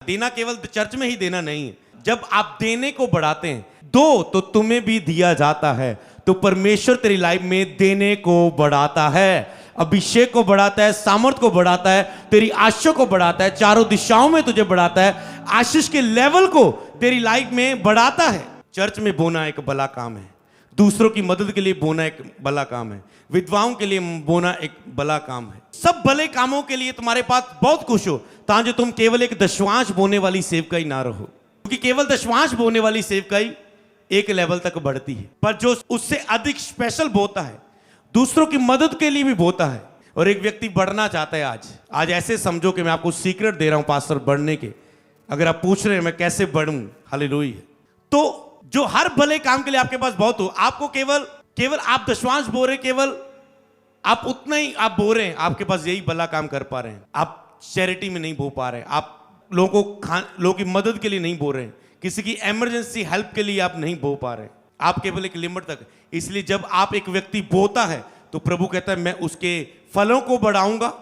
देना केवल चर्च में ही देना नहीं है। जब आप देने को बढ़ाते हैं, दो तो तुम्हें भी दिया जाता है, तो परमेश्वर तेरी लाइफ में देने को बढ़ाता है, अभिषेक को बढ़ाता है, सामर्थ को बढ़ाता है, तेरी आशा को बढ़ाता है, चारों दिशाओं में तुझे बढ़ाता है, आशीष के लेवल को तेरी लाइफ में बढ़ाता है। चर्च में बोना एक भला काम है, दूसरों की मदद के लिए बोना एक भला काम है, विधवाओं के लिए बोना एक भला काम है। सब भले कामों के लिए तुम्हारे पास बहुत कुछ हो, ताकि तुम केवल एक दशवांश बोने वाली सेवकाई ना रहो, क्योंकि केवल दशवांश बोने वाली सेवकाई एक लेवल तक बढ़ती है, पर जो उससे अधिक स्पेशल बोता है, दूसरों की मदद के लिए भी बोता है। और एक व्यक्ति बढ़ना चाहता है। आज ऐसे समझो कि मैं आपको सीक्रेट दे रहा हूं पास्टर बढ़ने के। अगर आप पूछ रहे हैं मैं कैसे बढ़ूं, हालेलुया, तो जो हर भले काम के लिए आपके पास बहुत हो, आपको केवल आप दशवांश बो रहे, केवल आप उतना ही आप बो रहे हैं, आपके पास यही भला काम कर पा रहे हैं। आप चैरिटी में नहीं बो पा रहे, आप लोगों की मदद के लिए नहीं बो रहे हैं, किसी की इमरजेंसी हेल्प के लिए आप नहीं बो पा रहे, आप केवल एक लिमिट तक। इसलिए जब आप एक व्यक्ति बोता है तो प्रभु कहता है मैं उसके फलों को बढ़ाऊंगा,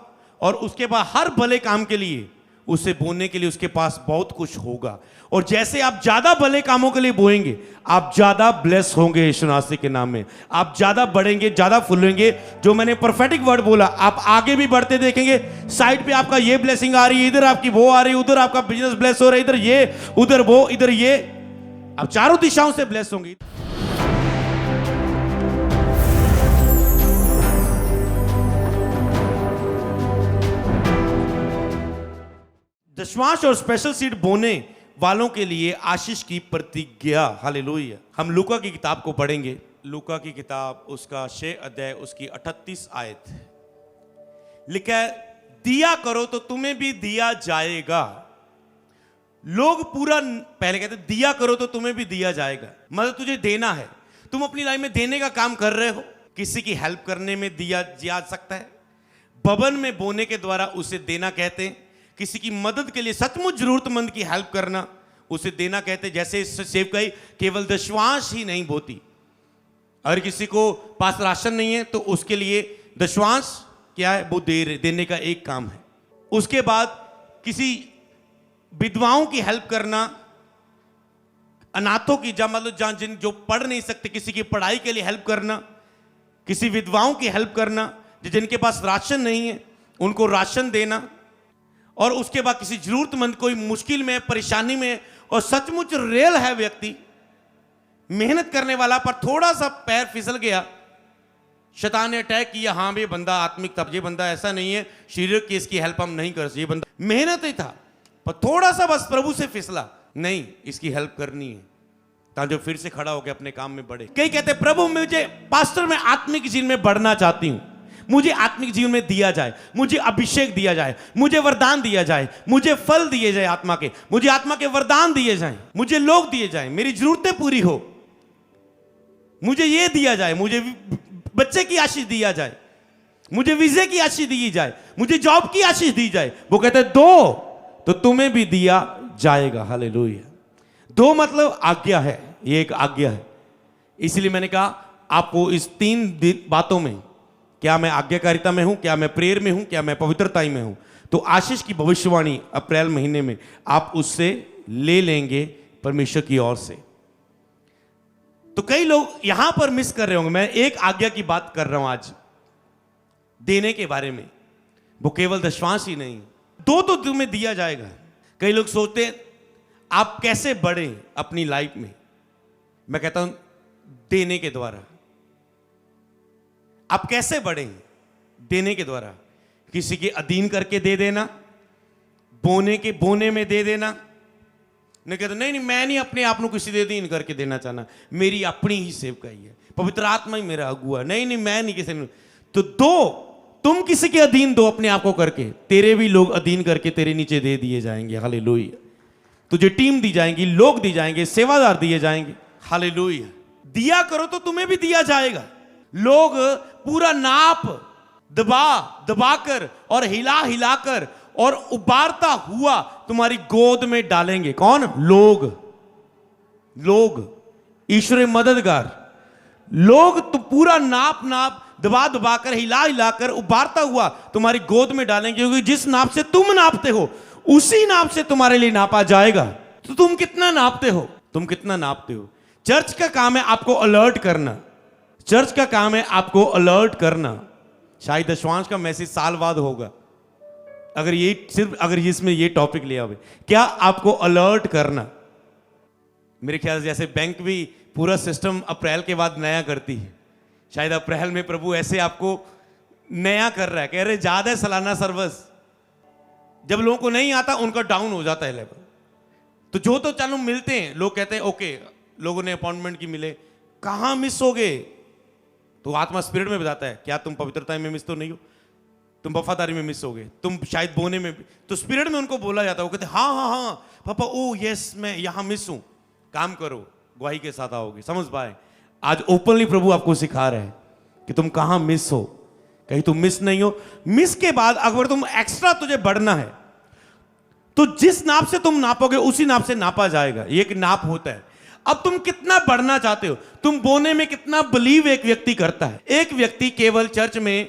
और उसके बाद हर भले काम के लिए उसे बोने के लिए उसके पास बहुत कुछ होगा। और जैसे आप ज्यादा भले कामों के लिए बोएंगे, आप ज्यादा ब्लेस होंगे यीशु मसीह के नाम में, आप ज्यादा बढ़ेंगे, ज्यादा फूलेंगे। जो मैंने प्रोफेटिक वर्ड बोला, आप आगे भी बढ़ते देखेंगे। साइड पे आपका ये ब्लेसिंग आ रही है, इधर आपकी वो आ रही है, उधर आपका बिजनेस ब्लेस हो रहा है, इधर ये, उधर वो, इधर ये, आप चारों दिशाओं से ब्लेस होंगे। दशवांश और स्पेशल सीड बोने वालों के लिए आशीष की प्रतिज्ञा, हालेलुया। हम लूका की किताब को पढ़ेंगे। लूका की किताब उसका 6 अध्याय उसकी 38 आयत लिखा है, दिया करो तो तुम्हें भी दिया जाएगा। लोग पूरा, पहले कहते दिया करो तो तुम्हें भी दिया जाएगा, मतलब तुझे देना है। तुम अपनी लाइफ में देने का काम कर रहे हो, किसी की हेल्प करने में दिया जा सकता है, बबन में बोने के द्वारा उसे देना कहते हैं। किसी की मदद के लिए सचमुच जरूरतमंद की हेल्प करना उसे देना कहते हैं। जैसे सेवकाई केवल दशवांश ही नहीं बोती, अगर किसी को पास राशन नहीं है तो उसके लिए दशवांश क्या है, वो देने का एक काम है। उसके बाद किसी विधवाओं की हेल्प करना, अनाथों की मतलब जो पढ़ नहीं सकते, किसी की पढ़ाई के लिए हेल्प करना, किसी विधवाओं की हेल्प करना जिनके पास राशन नहीं है उनको राशन देना। और उसके बाद किसी जरूरतमंद, कोई मुश्किल में, परेशानी में, और सचमुच रियल है व्यक्ति, मेहनत करने वाला, पर थोड़ा सा पैर फिसल गया, शैतान ने अटैक किया, हाँ ये बंदा आत्मिक था, ये बंदा ऐसा नहीं है शरीर की इसकी हेल्प हम नहीं कर सकते, ये बंदा मेहनत ही था पर थोड़ा सा बस प्रभु से फिसला, नहीं इसकी हेल्प करनी है ताकि जो फिर से खड़ा होकर अपने काम में बढ़े। कई कहते प्रभु मुझे पास्टर में आत्मिक जीवन में बढ़ना चाहती हूं, मुझे आत्मिक जीवन में दिया जाए, मुझे अभिषेक दिया जाए, मुझे वरदान दिया जाए, मुझे फल दिए जाए आत्मा के, मुझे आत्मा के वरदान दिए जाएं, मुझे लोग दिए जाएं, मेरी जरूरतें पूरी हो, मुझे ये दिया जाए, मुझे बच्चे की आशीष दिया जाए, मुझे वीजे की आशीष दी जाए, मुझे जॉब की आशीष दी जाए। वो कहते हैं दो तो तुम्हें भी दिया जाएगा, हालेलुया। दो मतलब आज्ञा है, ये एक आज्ञा है। इसलिए मैंने कहा आपको इस 3 बातों में, क्या मैं आज्ञाकारिता में हूं, क्या मैं प्रेयर में हूं, क्या मैं पवित्रता में हूं, तो आशीष की भविष्यवाणी अप्रैल महीने में आप उससे ले लेंगे परमेश्वर की ओर से। तो कई लोग यहां पर मिस कर रहे होंगे। मैं एक आज्ञा की बात कर रहा हूं आज, देने के बारे में। वो केवल दशवांश ही नहीं, दो तो तुम्हें दिया जाएगा। कई लोग सोचते हैं आप कैसे बढ़े अपनी लाइफ में, मैं कहता हूं देने के द्वारा। आप कैसे बढ़ें? देने के द्वारा। किसी के अधीन करके दे देना, बोने में दे देना। नहीं कहते नहीं मैं नहीं अपने आप को किसी दे अधीन करके देना चाहना, मेरी अपनी ही सेवकाई है, पवित्र आत्मा ही मेरा अगुआ, नहीं मैं नहीं किसी ने। तो तुम किसी के अधीन दो अपने आप को करके, तेरे भी लोग अधीन करके तेरे नीचे दे दिए जाएंगे, हालेलुया। तुझे टीम दी जाएंगी, लोग दी जाएंगे, सेवादार दिए जाएंगे, हालेलुया। दिया करो तो तुम्हें भी दिया जाएगा। लोग पूरा नाप दबाकर और हिलाकर और उबारता हुआ तुम्हारी गोद में डालेंगे। कौन? लोग ईश्वरीय मददगार लोग। तो पूरा नाप दबाकर हिलाकर उबारता हुआ तुम्हारी गोद में डालेंगे, क्योंकि जिस नाप से तुम नापते हो उसी नाप से तुम्हारे लिए नापा जाएगा। तो तुम कितना नापते हो? तुम कितना नापते हो? चर्च का काम है आपको अलर्ट करना। चर्च का काम है आपको अलर्ट करना। शायद दशवांश का मैसेज साल बाद होगा अगर इसमें ये टॉपिक लिया हुआ, क्या आपको अलर्ट करना। मेरे ख्याल से जैसे बैंक भी पूरा सिस्टम अप्रैल के बाद नया करती है, शायद अप्रैल में प्रभु ऐसे आपको नया कर रहा है, कह रहे ज्यादा सालाना सर्विस। जब लोगों को नहीं आता उनका डाउन हो जाता है लेवल। तो जो तो चलो मिलते हैं, लोग कहते हैं ओके लोगों ने अपॉइंटमेंट की मिले, कहां मिस हो गए? तो आत्मा स्पिरिट में बताता है क्या तुम पवित्रता में मिस तो नहीं हो, तुम वफादारी में मिस हो गए, तुम शायद बोने में। तो स्पिरिट में उनको बोला जाता है, वो कहते हाँ हाँ हाँ पापा, ओ यस मैं यहां मिस हूं, काम करो, गवाही के साथ आओगे। समझ पाए? आज ओपनली प्रभु आपको सिखा रहे हैं कि तुम कहां मिस हो, कहीं तुम मिस नहीं हो। मिस के बाद अगर तुम एक्स्ट्रा तुझे बढ़ना है तो जिस नाप से तुम नापोगे उसी नाप से नापा जाएगा। ये एक नाप होता है। अब तुम कितना बढ़ना चाहते हो, तुम बोने में कितना बिलीव एक व्यक्ति करता है। एक व्यक्ति केवल चर्च में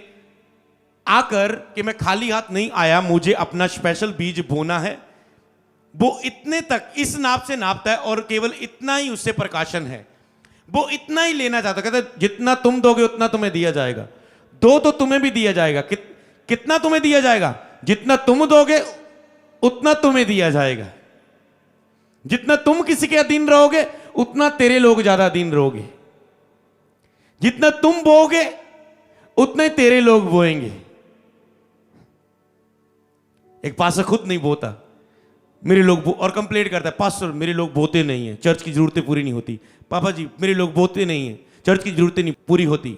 आकर कि मैं खाली हाथ नहीं आया, मुझे अपना स्पेशल बीज बोना है, वो इतने तक इस नाप से नापता है और केवल इतना ही उससे प्रकाशन है। वो इतना ही लेना चाहता है, कहता है जितना तुम दोगे उतना तुम्हें दिया जाएगा। दो तो तुम्हें भी दिया जाएगा। कितना तुम्हें दिया जाएगा? जितना तुम दोगे उतना तुम्हें दिया जाएगा। जितना तुम किसी के अधीन रहोगे उतना तेरे लोग ज्यादा अधीन रहोगे। जितना तुम बोओगे उतने तेरे लोग बोएंगे। एक पास्टर खुद नहीं बोता, मेरे लोग और कंप्लेंट करता है, पास्टर मेरे लोग बोते नहीं है, चर्च की जरूरतें पूरी नहीं होती। पापा जी मेरे लोग बोते नहीं है, चर्च की जरूरतें नहीं पूरी होती।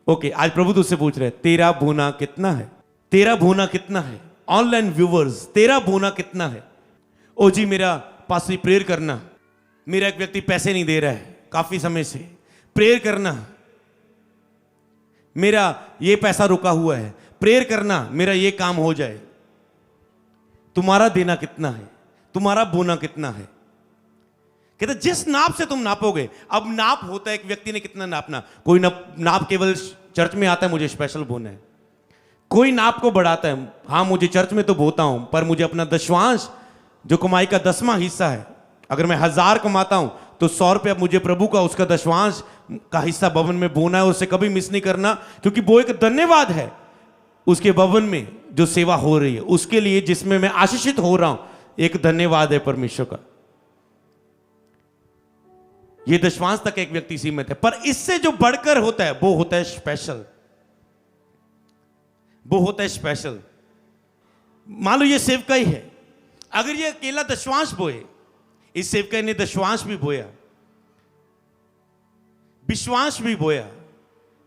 ओके, आज प्रभु तुझसे पूछ रहे हैं तेरा बोना कितना है? तेरा बोना कितना है? ऑनलाइन व्यूवर्स, तेरा बोना कितना है? ओ जी मेरा पास्टर प्रेयर करना, मेरा एक व्यक्ति पैसे नहीं दे रहा है काफी समय से, प्रेयर करना, मेरा ये पैसा रुका हुआ है, प्रेयर करना मेरा ये काम हो जाए। तुम्हारा देना कितना है? तुम्हारा बोना कितना है? कहते जिस नाप से तुम नापोगे। अब नाप होता है एक व्यक्ति ने कितना नापना। कोई नाप केवल चर्च में आता है मुझे स्पेशल बोना है, कोई नाप को बढ़ाता है, हाँ मुझे चर्च में तो बोता हूं पर मुझे अपना दशवांश जो कमाई का 10वां हिस्सा है, अगर मैं 1000 कमाता हूं तो 100 रुपया मुझे प्रभु का उसका दशवांश का हिस्सा भवन में बोना है। उसे कभी मिस नहीं करना, क्योंकि वो एक धन्यवाद है उसके भवन में जो सेवा हो रही है उसके लिए, जिसमें मैं आशीषित हो रहा हूं। एक धन्यवाद है परमेश्वर का। यह दशवांश तक एक व्यक्ति सीमित है, पर इससे जो बढ़कर होता है वो होता है स्पेशल। वो होता है स्पेशल। मान लो ये सेवकाई है, अगर ये अकेला दशवांश बोए, इस सेवकाई ने दशवांश भी बोया, विश्वास भी बोया,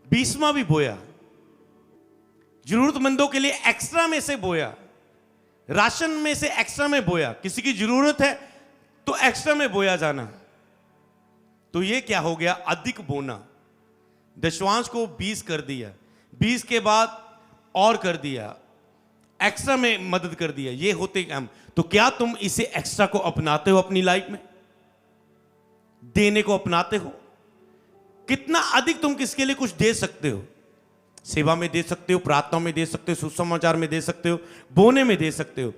20वां भी बोया, जरूरतमंदों के लिए एक्स्ट्रा में से बोया, राशन में से एक्स्ट्रा में बोया, किसी की जरूरत है तो एक्स्ट्रा में बोया जाना। तो ये क्या हो गया? अधिक बोना। दशवांश को 20 कर दिया, 20 के बाद और कर दिया, एक्स्ट्रा में मदद कर दिया। ये होते हम। तो क्या तुम इसे एक्स्ट्रा को अपनाते हो अपनी लाइफ में? देने को अपनाते हो? कितना अधिक तुम किसके लिए कुछ दे सकते हो? सेवा में दे सकते हो, प्रार्थना में दे सकते हो, सुसमाचार में दे सकते हो, बोने में दे सकते हो।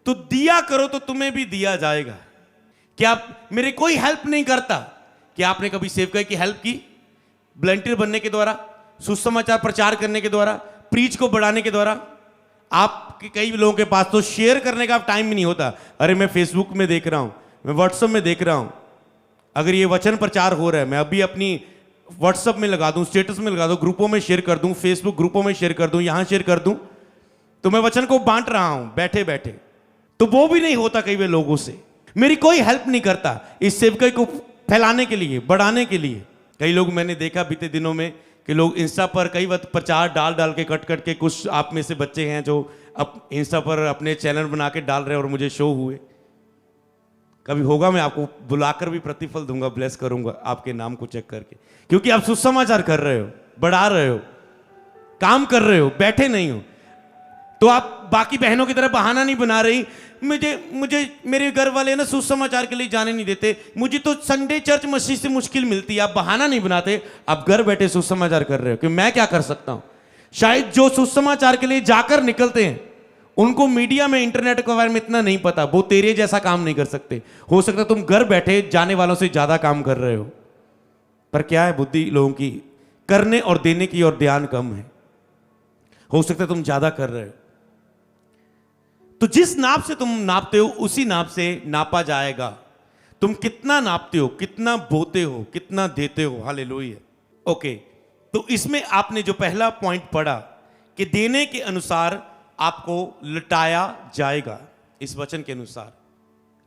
तो दिया करो तो तुम्हें भी दिया जाएगा। क्या मेरे कोई हेल्प नहीं करता? क्या आपने कभी सेवकाई की हेल्प की? वॉलंटियर बनने के द्वारा, सुसमाचार प्रचार करने के द्वारा, प्रीच को बढ़ाने के द्वारा। आपके कई लोगों के पास तो शेयर करने का टाइम ही नहीं होता। अरे मैं फेसबुक में देख रहा हूं, मैं व्हाट्सएप में देख रहा हूं, अगर ये वचन प्रचार हो रहा है मैं अभी अपनी व्हाट्सएप में लगा दूं, स्टेटस में लगा दूं, ग्रुपों में शेयर कर दूं, फेसबुक ग्रुपों में शेयर कर दूं, यहां शेयर कर दूं, तो मैं वचन को बांट रहा हूं बैठे बैठे। तो वो भी नहीं होता कई बार लोगों से। मेरी कोई हेल्प नहीं करता इस सेवकाई को फैलाने के लिए, बढ़ाने के लिए। कई लोग मैंने देखा बीते दिनों में कि लोग इंस्टा पर कई बार प्रचार डाल डाल के कट कट के, कुछ आप में से बच्चे हैं जो अब इंस्टा पर अपने चैनल बना के डाल रहे हैं और मुझे शो हुए। कभी होगा मैं आपको बुलाकर भी प्रतिफल दूंगा, ब्लेस करूंगा आपके नाम को चेक करके, क्योंकि आप सुसमाचार कर रहे हो, बढ़ा रहे हो, काम कर रहे हो, बैठे नहीं हो। तो आप बाकी बहनों की तरह बहाना नहीं बना रही, मुझे मेरे घर वाले ना सुसमाचार के लिए जाने नहीं देते, मुझे तो संडे चर्च मस्जिद से मुश्किल मिलती है। आप बहाना नहीं बनाते, आप घर बैठे सुसमाचार कर रहे हो कि मैं क्या कर सकता हूं। शायद जो सुसमाचार के लिए जाकर निकलते हैं उनको मीडिया में इंटरनेट के बारे में इतना नहीं पता, वो तेरे जैसा काम नहीं कर सकते। हो सकता है तुम घर बैठे जाने वालों से ज्यादा काम कर रहे हो, पर क्या है बुद्धि लोगों की करने और देने की और ध्यान कम है। हो सकता है तुम ज्यादा कर रहे हो। तो जिस नाप से तुम नापते हो उसी नाप से नापा जाएगा। तुम कितना नापते हो, कितना बोते हो, कितना देते हो। हालेलुया। ओके, तो इसमें आपने जो पहला पॉइंट पढ़ा कि देने के अनुसार आपको लौटाया जाएगा, इस वचन के अनुसार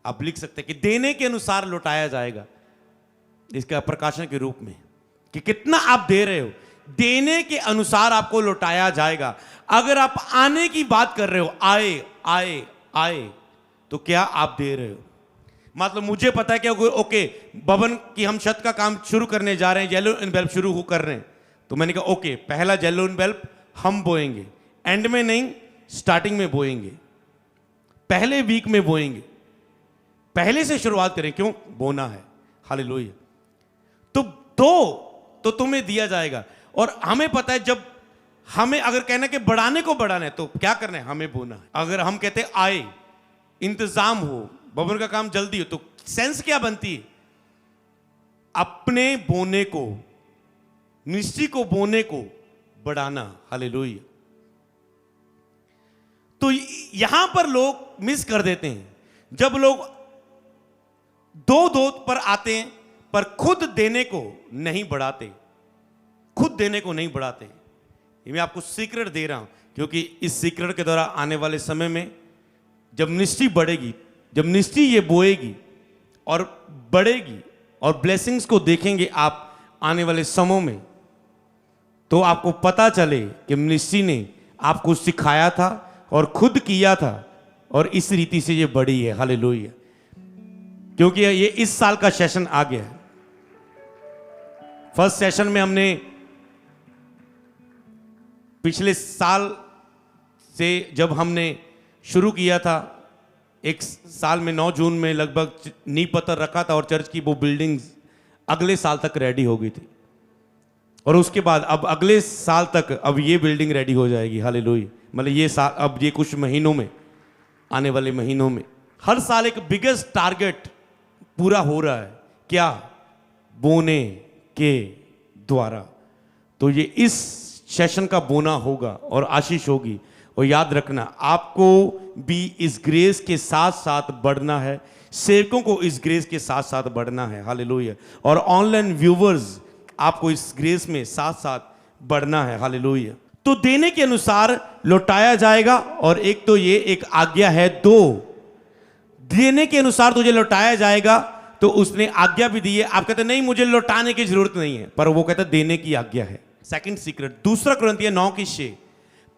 आप लिख सकते हैं कि देने के अनुसार लौटाया जाएगा, इसका प्रकाशन के रूप में कि कितना आप दे रहे हो, देने के अनुसार आपको लौटाया जाएगा। अगर आप आने की बात कर रहे हो, आए आए आए, तो क्या आप दे रहे हो? मतलब मुझे पता है कि ओके भवन की हम छत का काम शुरू करने जा रहे हैं, येलो एनवेल्प शुरू कर रहे हैं, तो मैंने कहा ओके पहला येलो एनवेल्प हम बोएंगे, एंड में नहीं स्टार्टिंग में बोएंगे, पहले वीक में बोएंगे, पहले से शुरुआत करें, क्यों बोना है। हालेलुया। तो दो तो तुम्हें दिया जाएगा। और हमें पता है जब हमें अगर कहना कि बढ़ाने को बढ़ाना है तो क्या करना है, हमें बोना है। अगर हम कहते हैं आए, इंतजाम हो, भवन का काम जल्दी हो, तो सेंस क्या बनती है, अपने बोने को, मिस्ट्री को बोने को बढ़ाना। हालेलुया। तो यहां पर लोग मिस कर देते हैं, जब लोग दो पर आते हैं पर खुद देने को नहीं बढ़ाते, खुद देने को नहीं बढ़ाते। ये मैं आपको सीक्रेट दे रहा हूं, क्योंकि इस सीक्रेट के द्वारा आने वाले समय में जब मिनिस्ट्री बढ़ेगी, जब मिनिस्ट्री ये बोएगी और बढ़ेगी और ब्लेसिंग्स को देखेंगे आप आने वाले समय में, तो आपको पता चले कि मिनिस्ट्री ने आपको सिखाया था और खुद किया था और इस रीति से ये बढ़ी है। हालेलुया। क्योंकि ये इस साल का सेशन आ गया है। फर्स्ट सेशन में हमने पिछले साल से जब हमने शुरू किया था, एक साल में 9 जून में लगभग नींव पत्थर रखा था और चर्च की वो बिल्डिंग्स अगले साल तक रेडी हो गई थी। और उसके बाद अब अगले साल तक अब ये बिल्डिंग रेडी हो जाएगी। हालेलुया। मतलब ये साल, अब ये कुछ महीनों में, आने वाले महीनों में हर साल एक बिगेस्ट टारगेट पूरा हो रहा है। क्या? बोने के द्वारा। तो ये इस सेशन का बोना होगा और आशीष होगी। और याद रखना, आपको भी इस ग्रेस के साथ साथ बढ़ना है, सेवकों को इस ग्रेस के साथ साथ बढ़ना है। हालेलुया। और ऑनलाइन व्यूवर्स, आपको इस ग्रेस में साथ साथ बढ़ना है। हालेलुया। तो देने के अनुसार लौटाया जाएगा। और एक तो ये एक आज्ञा है, दो देने के अनुसार तुझे लौटाया जाएगा, तो उसने आज्ञा भी दी है। आप कहते नहीं मुझे लौटाने की जरूरत नहीं है, पर वो कहता देने की आज्ञा है। सेकंड सीक्रेट, दूसरा कुरिन्थियों 9:6,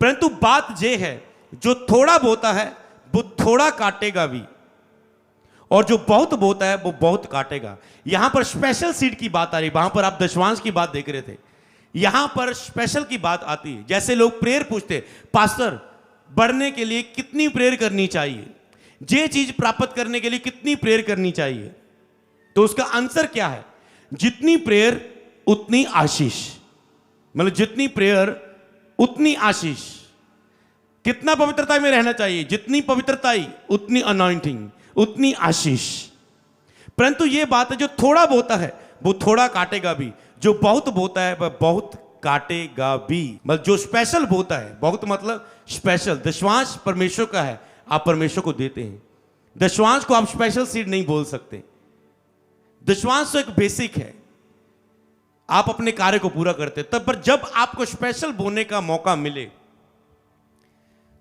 परंतु बात यह है जो थोड़ा बोता है वो थोड़ा काटेगा भी, और जो बहुत बोता है वो बहुत काटेगा। यहां पर स्पेशल सीड की बात आ रही, वहां पर आप दशवांश की बात देख रहे थे, यहां पर स्पेशल की बात आती है। जैसे लोग प्रेयर पूछते, पास्टर बढ़ने के लिए कितनी प्रेयर करनी चाहिए, ये चीज प्राप्त करने के लिए कितनी प्रेयर करनी चाहिए, तो उसका आंसर क्या है? जितनी प्रेयर उतनी आशीष। मतलब जितनी प्रेयर उतनी आशीष। कितना पवित्रता में रहना चाहिए? जितनी पवित्रता उतनी अनॉइंटिंग, उतनी आशीष। परंतु यह बात है जो थोड़ा बोता है वो थोड़ा काटेगा भी, जो बहुत बोता है वह बहुत काटेगा भी। मतलब जो स्पेशल बोता है, बहुत मतलब स्पेशल, दशवांश परमेश्वर का है, आप परमेश्वर को देते हैं। दशवांश को आप स्पेशल सीड नहीं बोल सकते। दशवांश तो एक बेसिक है, आप अपने कार्य को पूरा करते। तब पर जब आपको स्पेशल बोने का मौका मिले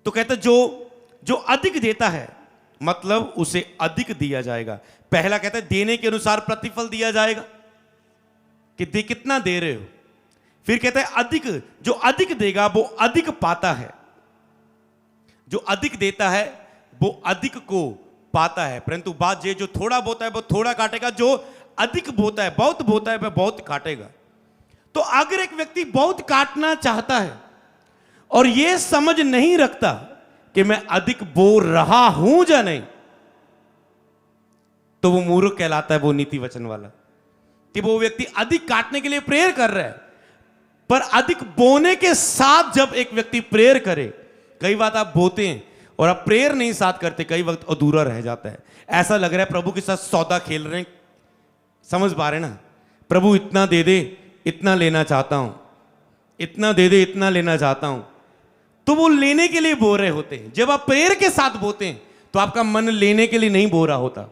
तो कहते जो अधिक देता है मतलब उसे अधिक दिया जाएगा। पहला कहता है देने के अनुसार प्रतिफल दिया जाएगा कि कितना दे रहे हो। फिर कहता है अधिक, जो अधिक देगा वो अधिक पाता है, जो अधिक देता है वो अधिक को पाता है। परंतु बात ये, जो थोड़ा बोता है वो थोड़ा काटेगा, जो अधिक बोता है, बहुत बोता है वह बहुत काटेगा। तो अगर एक व्यक्ति बहुत काटना चाहता है और यह समझ नहीं रखता कि मैं अधिक बो रहा हूं या नहीं, तो वो मूर्ख कहलाता है, वो नीति वचन वाला। कि वो व्यक्ति अधिक काटने के लिए प्रेयर कर रहा है, पर अधिक बोने के साथ जब एक व्यक्ति प्रेयर करे, कई बात आप बोते हैं और आप प्रेयर नहीं साथ करते, कई वक्त अधूरा रह जाता है। ऐसा लग रहा है प्रभु के साथ सौदा खेल रहे हैं। समझ पा रहे ना? प्रभु इतना दे दे, इतना लेना चाहता हूं, इतना दे दे, इतना लेना चाहता हूं। तो वो लेने के लिए बो रहे होते हैं। जब आप प्रेयर के साथ बोते हैं तो आपका मन लेने के लिए नहीं बो रहा होता।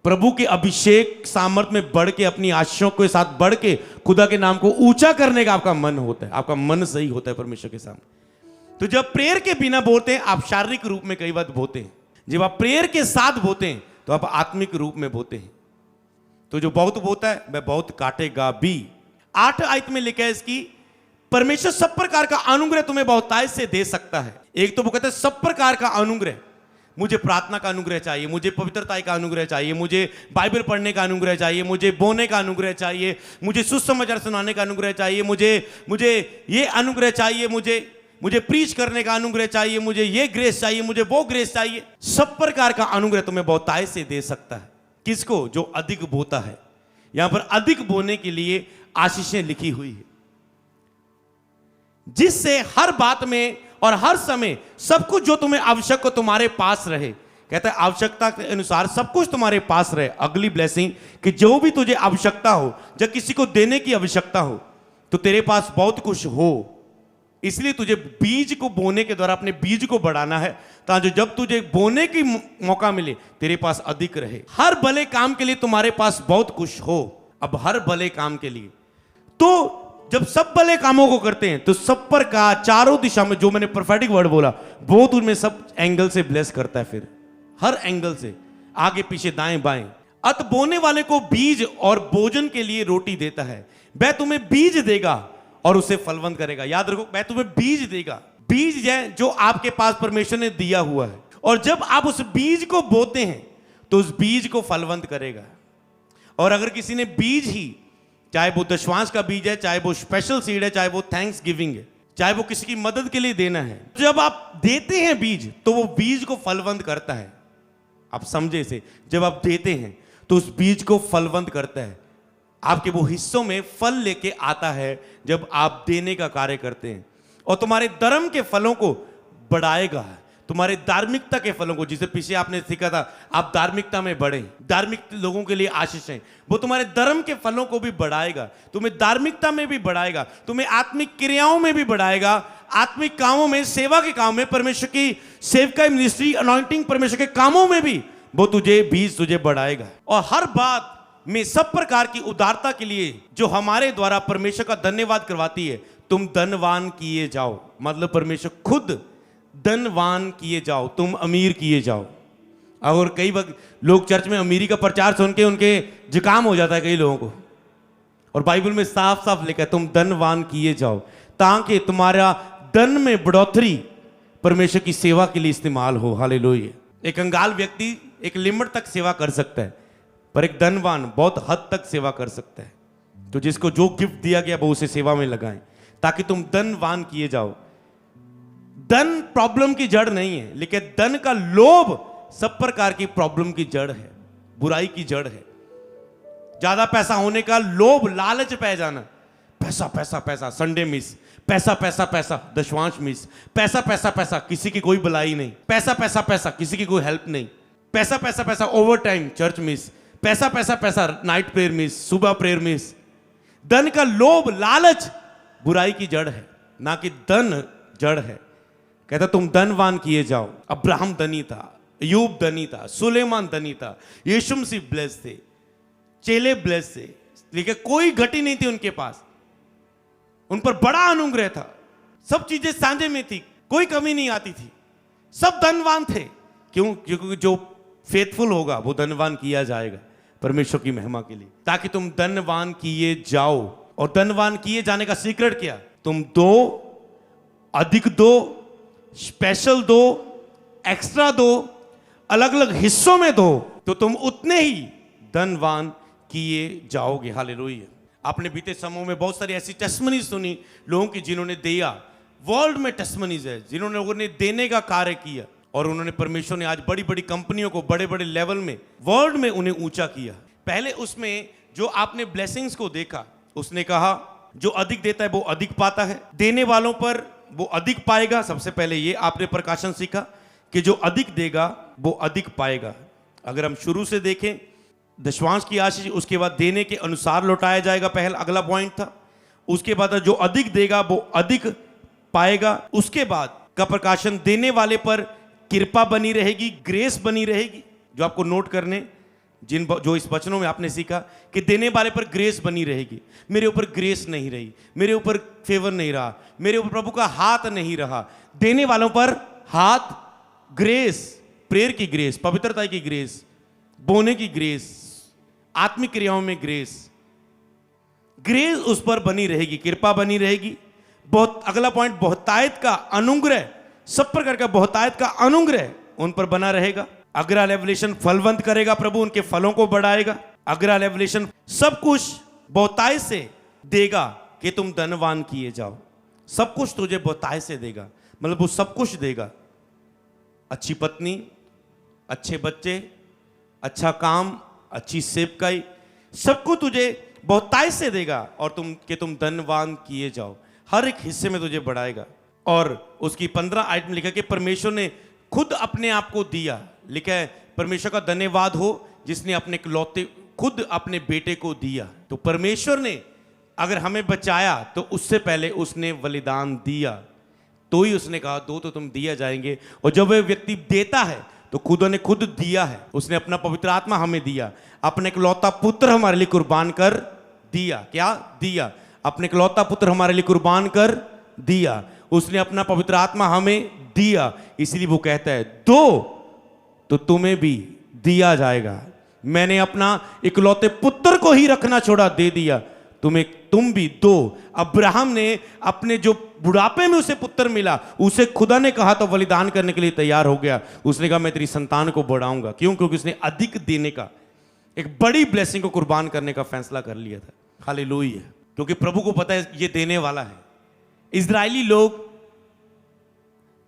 प्रभु के अभिषेक सामर्थ में बढ़ के, अपनी आशाओं के साथ बढ़ के खुदा के नाम को ऊंचा करने का आपका मन होता है। आपका मन सही होता है परमेश्वर के सामने। तो जब प्रेयर के बिना बोलते हैं आप शारीरिक रूप में कई बार बोते हैं। जब आप प्रेयर के साथ बोते हैं तो आप आत्मिक रूप में बोते हैं। तो जो बहुत बोता है वह बहुत काटेगा भी। 8 आयत में लिखा है इसकी, परमेश्वर सब प्रकार का अनुग्रह तुम्हें बहुतायत से दे सकता है। एक तो वो कहते हैं सब प्रकार का अनुग्रह। मुझे प्रार्थना का अनुग्रह चाहिए, मुझे पवित्रता का अनुग्रह चाहिए, मुझे बाइबल पढ़ने का अनुग्रह चाहिए, मुझे बोने का अनुग्रह चाहिए, मुझे सुसमाचार सुनाने का अनुग्रह चाहिए, मुझे ये अनुग्रह चाहिए, मुझे प्रीच करने का अनुग्रह चाहिए, मुझे ये ग्रेस चाहिए, मुझे वो ग्रेस चाहिए। सब प्रकार का अनुग्रह तुम्हें बहुतायत से दे सकता है। किसको? जो अधिक बोता है। यहां पर अधिक बोने के लिए आशीषें लिखी हुई है, जिससे हर बात में और हर समय सब कुछ जो तुम्हें आवश्यक हो तुम्हारे पास रहे। कहता है आवश्यकता के अनुसार सब कुछ तुम्हारे पास रहे। अगली ब्लेसिंग कि जो भी तुझे आवश्यकता हो, जब किसी को देने की आवश्यकता हो तो तेरे पास बहुत कुछ हो। इसलिए तुझे बीज को बोने के द्वारा अपने बीज को बढ़ाना है, ताकि जब तुझे बोने की मौका मिले तेरे पास अधिक रहे। हर भले काम के लिए तुम्हारे पास बहुत कुछ हो। अब हर भले काम के लिए, तो जब सब भले कामों को करते हैं तो सब पर का चारों दिशा में, जो मैंने प्रोफेटिक वर्ड बोला, बहुत उनमें सब एंगल से ब्लेस करता है। फिर हर एंगल से, आगे पीछे दाएं बाएं। अत बोने वाले को बीज और भोजन के लिए रोटी देता है। वह तुम्हें बीज देगा और उसे फलवंत करेगा। याद रखो, वह तुम्हें बीज देगा। बीज है जो आपके पास परमेश्वर ने दिया हुआ है, और जब आप उस बीज को बोते हैं तो उस बीज को फलवंत करेगा। और अगर किसी ने बीज ही, चाहे वो दशवांश का बीज है, चाहे वो स्पेशल सीड है, चाहे वो थैंक्स गिविंग है, चाहे वो किसी की मदद के लिए देना है, जब आप देते हैं बीज तो वो बीज को फलवंत करता है। आप समझे इसे? जब आप देते हैं तो उस बीज को फलवंत करता है, आपके वो हिस्सों में फल लेके आता है जब आप देने का कार्य करते हैं। और तुम्हारे धर्म के फलों को बढ़ाएगा, तुम्हारे धार्मिकता के फलों को, जिसे पीछे आपने सीखा था, आप धार्मिकता में बढ़े। धार्मिक लोगों के लिए आशीष है, वो तुम्हारे धर्म के फलों को भी बढ़ाएगा, तुम्हें धार्मिकता में भी बढ़ाएगा, तुम्हें आत्मिक क्रियाओं में भी बढ़ाएगा, आत्मिक कामों में, सेवा के काम में, परमेश्वर की सेवका मिनिस्ट्री, अनॉइंटिंग, परमेश्वर के कामों में भी वो बीज तुझे बढ़ाएगा। और हर बात में सब प्रकार की उदारता के लिए जो हमारे द्वारा परमेश्वर का धन्यवाद करवाती है, तुम धनवान किए जाओ। मतलब परमेश्वर खुद धनवान किए जाओ, तुम अमीर किए जाओ। और कई वक्त लोग चर्च में अमीरी का प्रचार सुन के उनके जुकाम हो जाता है कई लोगों को। और बाइबल में साफ साफ लिखा है तुम धनवान किए जाओ, ताकि तुम्हारा धन में बढ़ोतरी परमेश्वर की सेवा के लिए इस्तेमाल हो। हालेलुया। एक कंगाल व्यक्ति एक लिमिट तक सेवा कर सकता है, पर एक धनवान बहुत हद तक सेवा कर सकता है। तो जिसको जो गिफ्ट दिया गया वो उसे सेवा में लगाएं, ताकि तुम धनवान किए जाओ। धन प्रॉब्लम की जड़ नहीं है, लेकिन धन का लोभ सब प्रकार की प्रॉब्लम की जड़ है, बुराई की जड़ है। ज्यादा पैसा होने का लोभ, लालच पै जाना, पैसा पैसा पैसा, संडे मिस, पैसा पैसा पैसा, दशवांश मिस, पैसा पैसा पैसा, किसी की कोई भलाई नहीं, पैसा पैसा पैसा, किसी की कोई हेल्प नहीं, पैसा पैसा पैसा, ओवर टाइम चर्च मिस, पैसा पैसा पैसा, नाइट प्रेयर मिस, सुबह प्रेयर मिस। धन का लोभ, लालच बुराई की जड़ है, ना कि धन जड़ है। कहता तुम धनवान किए जाओ। अब्राहम धनी था, अय्यूब धनी था, सुलेमान धनी था, यीशु मसीह ब्लेस थे, चेले ब्लेस थे, लेकिन कोई घटी नहीं थी उनके पास। उन पर बड़ा अनुग्रह था, सब चीजें सांझे में थी, कोई कमी नहीं आती थी, सब धनवान थे। क्यों? क्योंकि जो फेथफुल होगा वो धनवान किया जाएगा परमेश्वर की महिमा के लिए, ताकि तुम धनवान किए जाओ। और धनवान किए जाने का सीक्रेट क्या? तुम दो, अधिक दो, स्पेशल दो, एक्स्ट्रा दो, अलग अलग हिस्सों में दो, तो तुम उतने ही धनवान किए जाओगे। हालेलुया। आपने बीते समूह में बहुत सारी ऐसी टेस्टमनीज सुनी लोगों की जिन्होंने दिया। वर्ल्ड में टेस्टमनीज है जिन्होंने लोगों ने देने का कार्य किया, और उन्होंने, परमेश्वर ने आज बड़ी बड़ी कंपनियों को बड़े बड़े लेवल में वर्ल्ड में उन्हें ऊंचा किया। पहले उसमें जो आपने ब्लेसिंग्स को देखा, उसने कहा जो अधिक देता है वो अधिक पाता है, देने वालों पर वो अधिक पाएगा। सबसे पहले ये आपने प्रकाशन सीखा कि जो अधिक देगा वो अधिक पाएगा। अगर हम शुरू से देखें, दशवांश की आशीष, उसके बाद देने के अनुसार लौटाया जाएगा, पहला अगला पॉइंट था। उसके बाद जो अधिक देगा वो अधिक पाएगा। उसके बाद का प्रकाशन, देने वाले पर कृपा बनी रहेगी, ग्रेस बनी रहेगी। जो आपको नोट करने, जो इस वचनों में आपने सीखा कि देने वाले पर ग्रेस बनी रहेगी। मेरे ऊपर ग्रेस नहीं रही, मेरे ऊपर फेवर नहीं रहा, मेरे ऊपर प्रभु का हाथ नहीं रहा। देने वालों पर हाथ, ग्रेस, प्रेयर की ग्रेस, पवित्रता की ग्रेस, बोने की ग्रेस, आत्मिक क्रियाओं में ग्रेस, ग्रेस उस पर बनी रहेगी, कृपा बनी रहेगी। बहुत अगला पॉइंट, बहुतायत का अनुग्रह, सब प्रकार का बहुतायत का अनुग्रह उन पर बना रहेगा। अगला रेवलेशन, फलवंत करेगा प्रभु, उनके फलों को बढ़ाएगा। अगला रेवलेशन, सब कुछ बहुतायत से देगा कि तुम धनवान किए जाओ। सब कुछ तुझे बहुतायत से देगा, मतलब वो सब कुछ देगा। अच्छी पत्नी, अच्छे बच्चे, अच्छा काम, अच्छी सेवकाई, सब कुछ तुझे बहुतायत से देगा और तुम धनवान किए जाओ। हर एक हिस्से में तुझे बढ़ाएगा। और उसकी 15 आइटम लिखा कि परमेश्वर ने खुद अपने आप को दिया। लिखा है, परमेश्वर का धन्यवाद हो जिसने अपने इकलौते खुद अपने बेटे को दिया। तो परमेश्वर ने अगर हमें बचाया तो उससे पहले उसने बलिदान दिया, तो ही उसने कहा दो तो तुम दिया जाएंगे। और जब वह व्यक्ति देता है तो खुदा ने खुद दिया है। उसने अपना पवित्र आत्मा हमें दिया, अपने इकलौता पुत्र हमारे लिए कुर्बान कर दिया। क्या दिया? अपने इकलौता पुत्र हमारे लिए कुर्बान कर दिया। उसने अपना पवित्र आत्मा हमें दिया। इसलिए वो कहता है दो तो तुम्हें भी दिया जाएगा। मैंने अपना इकलौते पुत्र को ही रखना छोड़ा, दे दिया, तुम भी दो। अब्राहम ने अपने जो बुढ़ापे में उसे पुत्र मिला, उसे खुदा ने कहा तो बलिदान करने के लिए तैयार हो गया। उसने कहा मैं तेरी संतान को बढ़ाऊंगा। क्यों? क्योंकि उसने अधिक देने का, एक बड़ी ब्लेसिंग को कुर्बान करने का फैसला कर लिया था। हालेलुया। क्योंकि प्रभु को पता है ये देने वाला है। इजरायली लोग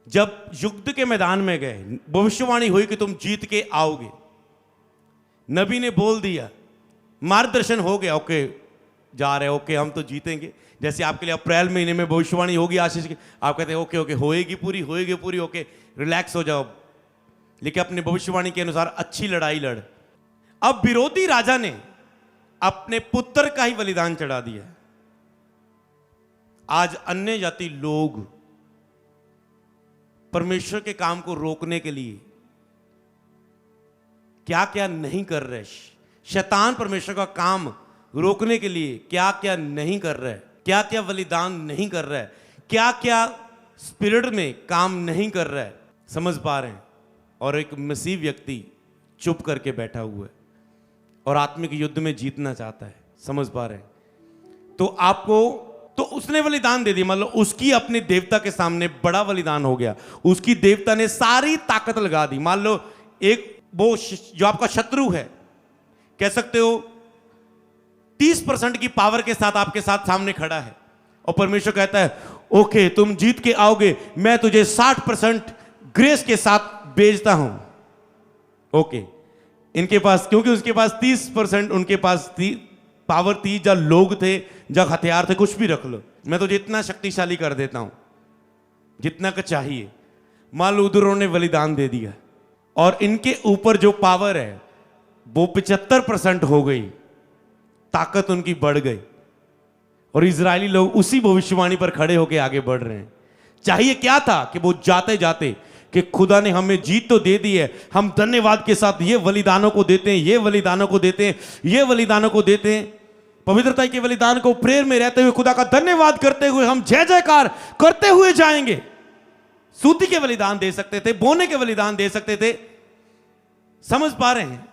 जब युद्ध के मैदान में गए, भविष्यवाणी हुई कि तुम जीत के आओगे। नबी ने बोल दिया, मार्गदर्शन हो गया, ओके जा रहे, ओके हम तो जीतेंगे। जैसे आपके लिए अप्रैल महीने में भविष्यवाणी होगी आशीष की, आप कहते हैं ओके ओके होएगी पूरी, ओके रिलैक्स हो जाओ। लेकिन अपने भविष्यवाणी के अनुसार अच्छी लड़ाई लड़। अब विरोधी राजा ने अपने पुत्र का ही बलिदान चढ़ा दिया। आज अन्य जाति लोग परमेश्वर के काम को रोकने के लिए क्या क्या नहीं कर रहे। शैतान परमेश्वर का काम रोकने के लिए क्या क्या नहीं कर रहा है, क्या क्या बलिदान नहीं कर रहा है, क्या क्या स्पिरिट में काम नहीं कर रहा है। समझ पा रहे हैं? और एक मसीह व्यक्ति चुप करके बैठा हुआ है और आत्मिक युद्ध में जीतना चाहता है। समझ पा रहे हैं? तो उसने बलिदान दे दी, मतलब उसकी अपने देवता के सामने बड़ा बलिदान हो गया। उसकी देवता ने सारी ताकत लगा दी। मान लो एक वो जो आपका शत्रु है, कह सकते हो 30% की पावर के साथ आपके साथ सामने खड़ा है, और परमेश्वर कहता है ओके तुम जीत के आओगे, मैं तुझे 60% ग्रेस के साथ भेजता हूं। ओके, इनके पास, क्योंकि उसके पास 30%, उनके पास पावर थी, जब लोग थे, जब हथियार थे, कुछ भी रख लो, मैं तुझे इतना शक्तिशाली कर देता हूं जितना का चाहिए। मान लो उधर उन्होंने बलिदान दे दिया और इनके ऊपर जो पावर है वो 75% हो गई, ताकत उनकी बढ़ गई, और इजरायली लोग उसी भविष्यवाणी पर खड़े होकर आगे बढ़ रहे हैं। चाहिए क्या था कि वो जाते जाते कि खुदा ने हमें जीत तो दे दी है, हम धन्यवाद के साथ ये बलिदानों को देते हैं, ये बलिदानों को देते हैं, ये बलिदानों को देते हैं। पवित्रता के बलिदान को प्रेयर में रहते हुए, खुदा का धन्यवाद करते हुए हम जय जयकार करते हुए जाएंगे। सूती के बलिदान दे सकते थे, बोने के बलिदान दे सकते थे। समझ पा रहे हैं?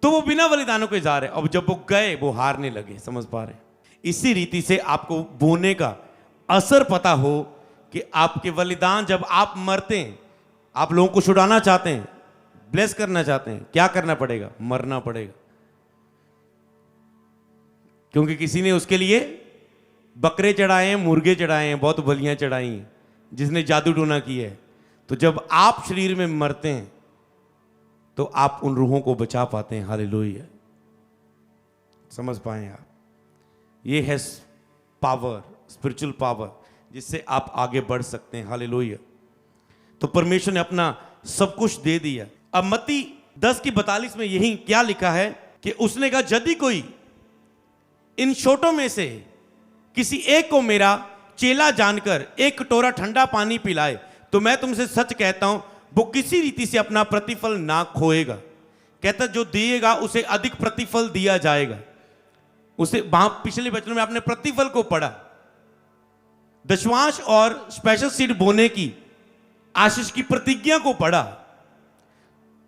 तो वो बिना बलिदानों के जा रहे, अब जब वो गए वो हारने लगे। समझ पा रहे हैं? इसी रीति से आपको बोने का असर पता हो कि आपके बलिदान, जब आप मरते हैं, आप लोगों को छुड़ाना चाहते हैं, ब्लेस करना चाहते हैं, क्या करना पड़ेगा? मरना पड़ेगा। क्योंकि किसी ने उसके लिए बकरे चढ़ाए हैं, मुर्गे चढ़ाए हैं, बहुत बलियां चढ़ाई हैं, जिसने जादू टोना किया है। तो जब आप शरीर में मरते हैं तो आप उन रूहों को बचा पाते हैं। हालेलुया। समझ पाए आप? ये है पावर, स्पिरिचुअल पावर, जिससे आप आगे बढ़ सकते हैं। हालेलुया। तो परमेश्वर ने अपना सब कुछ दे दिया। अब मत्ती 10:42 में यही क्या लिखा है कि उसने कहा, यदि कोई इन छोटों में से किसी एक को मेरा चेला जानकर एक कटोरा ठंडा पानी पिलाए तो मैं तुमसे सच कहता हूं वो किसी रीति से अपना प्रतिफल ना खोएगा। कहता जो दिएगा उसे अधिक प्रतिफल दिया जाएगा। उसे वहां पिछले वचन में आपने प्रतिफल को पढ़ा, दशमांश और स्पेशल सीड बोने की आशीष की प्रतिज्ञा को पढ़ा।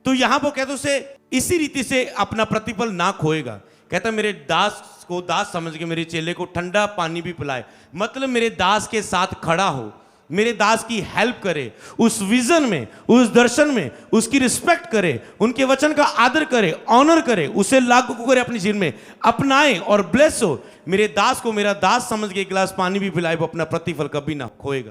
तो यहां वो कहते उसे इसी रीति से अपना प्रतिफल ना खोएगा। कहता मेरे दास को दास समझ के मेरे चेले को ठंडा पानी भी पिलाए, मतलब मेरे दास के साथ खड़ा हो, मेरे दास की हेल्प करे, उस विजन में, उस दर्शन में उसकी रिस्पेक्ट करे, उनके वचन का आदर करे, ऑनर करे, उसे लागू करे, अपने जीवन में अपनाए और ब्लेस हो। मेरे दास को मेरा दास समझ के एक गिलास पानी भी पिलाए, वो अपना प्रतिफल कभी ना खोएगा।